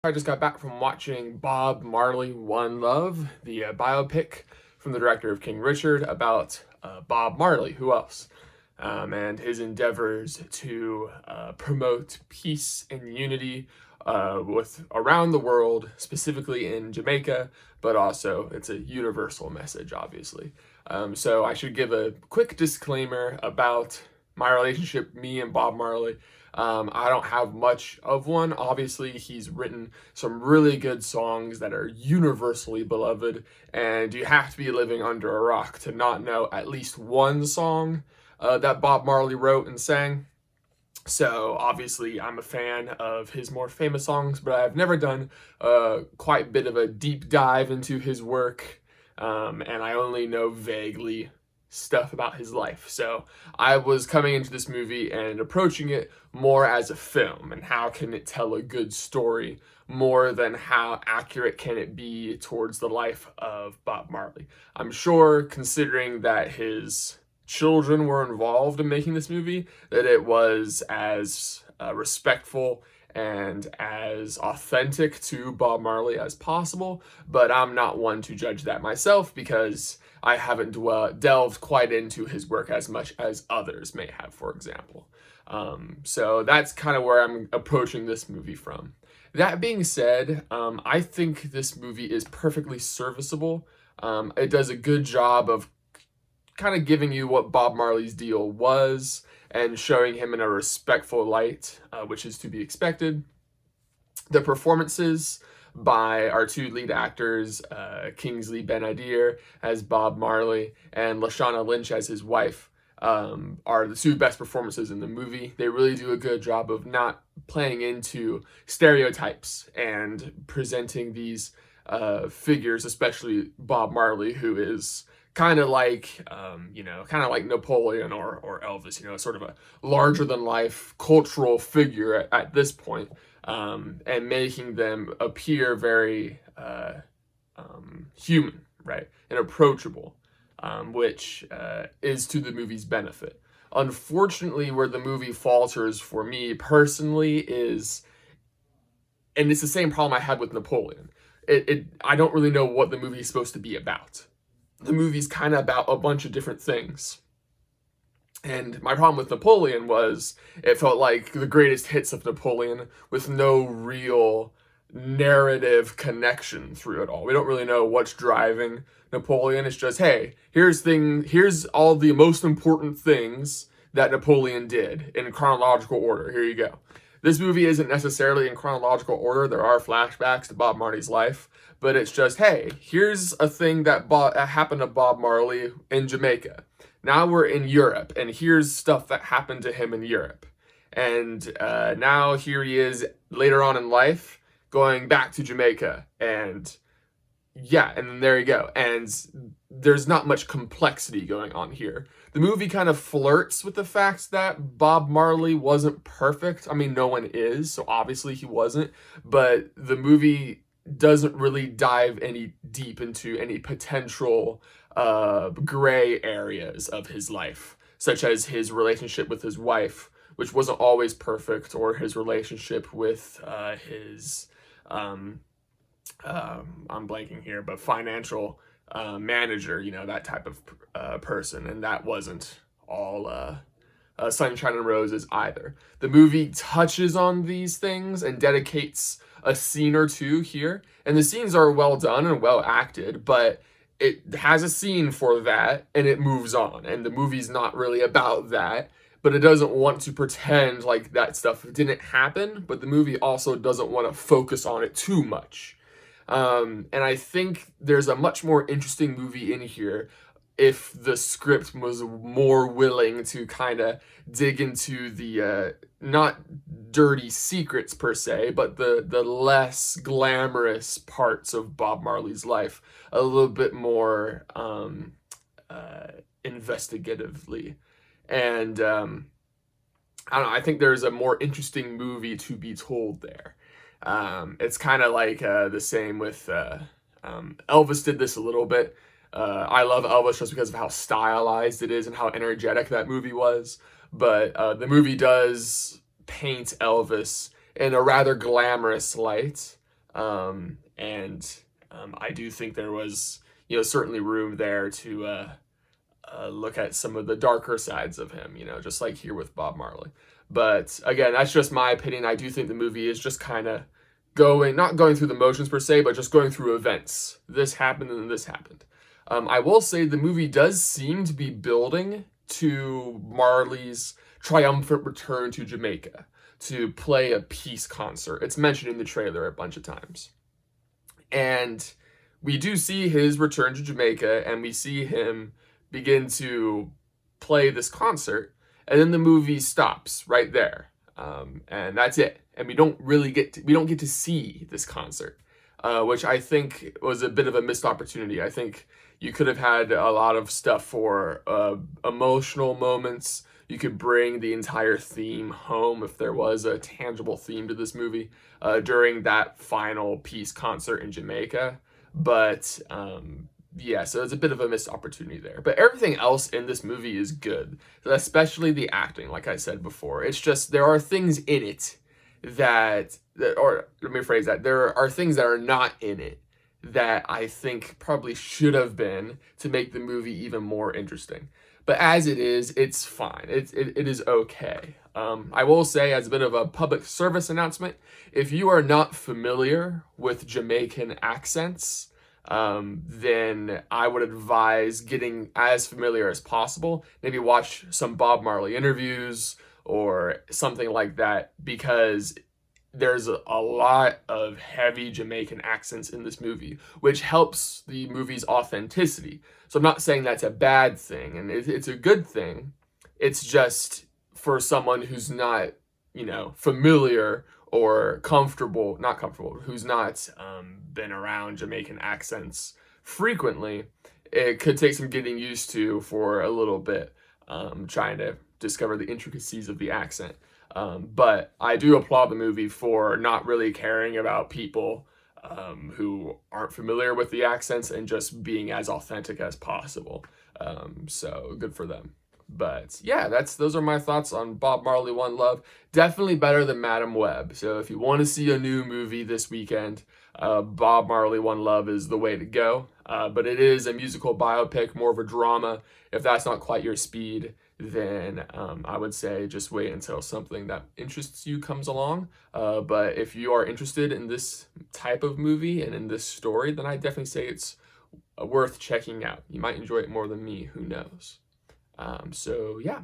I just got back from watching Bob Marley, One Love, the biopic from the director of King Richard about Bob Marley, who else? And his endeavors to promote peace and unity with around the world, specifically in Jamaica, but also it's a universal message, obviously. So I should give a quick disclaimer about my relationship, me and Bob Marley. I don't have much of one. Obviously, he's written some really good songs that are universally beloved, and you have to be living under a rock to not know at least one song that Bob Marley wrote and sang. So obviously, I'm a fan of his more famous songs, but I've never done quite a bit of a deep dive into his work, and I only know vaguely stuff about his life. So I was coming into this movie and approaching it more as a film and how can it tell a good story more than how accurate can it be towards the life of Bob Marley. I'm sure, considering that his children were involved in making this movie, that it was as respectful and as authentic to Bob Marley as possible, but I'm not one to judge that myself because I haven't delved quite into his work as much as others may have, for example. So that's kind of where I'm approaching this movie from. That being said, I think this movie is perfectly serviceable. It does a good job of kind of giving you what Bob Marley's deal was and showing him in a respectful light, which is to be expected. The performances by our two lead actors, Kingsley Ben-Adir as Bob Marley and Lashana Lynch as his wife, are the two best performances in the movie. They really do a good job of not playing into stereotypes and presenting these figures, especially Bob Marley, who is kind of like, kind of like Napoleon or Elvis, sort of a larger than life cultural figure at this point, and making them appear very human, right, and approachable, which is to the movie's benefit. Unfortunately, where the movie falters for me personally is, and it's the same problem I had with Napoleon. I don't really know what the movie is supposed to be about. The movie's kind of about a bunch of different things. And my problem with Napoleon was it felt like the greatest hits of Napoleon with no real narrative connection through it all. We don't really know what's driving Napoleon. It's just, hey, here's all the most important things that Napoleon did in chronological order. Here you go. This movie isn't necessarily in chronological order. There are flashbacks to Bob Marley's life, but it's just, hey, here's a thing that happened to Bob Marley in Jamaica. Now we're in Europe, and here's stuff that happened to him in Europe. And now here he is later on in life going back to Jamaica. And yeah, and then there you go. And there's not much complexity going on here. The movie kind of flirts with the fact that Bob Marley wasn't perfect. I mean, no one is, so obviously he wasn't. But the movie doesn't really dive any deep into any potential gray areas of his life, such as his relationship with his wife, which wasn't always perfect, or his relationship with his I'm blanking here, but financial manager, that type of person, and that wasn't all sunshine and roses either. The movie touches on these things and dedicates a scene or two here, and the scenes are well done and well acted, but it has a scene for that and it moves on, and the movie's not really about that, but it doesn't want to pretend like that stuff didn't happen, but the movie also doesn't want to focus on it too much. And I think there's a much more interesting movie in here if the script was more willing to kind of dig into the not dirty secrets per se, but the less glamorous parts of Bob Marley's life a little bit more investigatively. And I don't know, I think there's a more interesting movie to be told there. It's kind of like the same with Elvis did this a little bit. I love Elvis just because of how stylized it is and how energetic that movie was. But the movie does paint Elvis in a rather glamorous light. I do think there was, certainly room there to look at some of the darker sides of him, just like here with Bob Marley. But again, that's just my opinion. I do think the movie is just kind of not going through the motions per se, but just going through events. This happened and this happened. I will say the movie does seem to be building to Marley's triumphant return to Jamaica to play a peace concert. It's mentioned in the trailer a bunch of times. And we do see his return to Jamaica, and we see him begin to play this concert, and then the movie stops right there, and that's it. And we don't get to see this concert, which I think was a bit of a missed opportunity. I think you could have had a lot of stuff for emotional moments. You could bring the entire theme home if there was a tangible theme to this movie during that final peace concert in Jamaica. But yeah, so it's a bit of a missed opportunity there. But everything else in this movie is good, especially the acting, like I said before. It's just there are things in it or let me phrase that, there are things that are not in it that I think probably should have been to make the movie even more interesting. But as it is, it's fine. It is okay. I will say, as a bit of a public service announcement, if you are not familiar with Jamaican accents, then I would advise getting as familiar as possible. Maybe watch some Bob Marley interviews or something like that, because there's a lot of heavy Jamaican accents in this movie, which helps the movie's authenticity. So I'm not saying that's a bad thing, and it's a good thing. It's just for someone who's not, familiar or not comfortable, who's not been around Jamaican accents frequently, it could take some getting used to for a little bit, trying to discover the intricacies of the accent. But I do applaud the movie for not really caring about people who aren't familiar with the accents and just being as authentic as possible. So good for them. But yeah, those are my thoughts on Bob Marley One Love. Definitely better than Madam Web. So if you want to see a new movie this weekend, Bob Marley One Love is the way to go. But it is a musical biopic, more of a drama. If that's not quite your speed, then I would say just wait until something that interests you comes along. But if you are interested in this type of movie and in this story, then I definitely say it's worth checking out. You might enjoy it more than me, who knows? So yeah,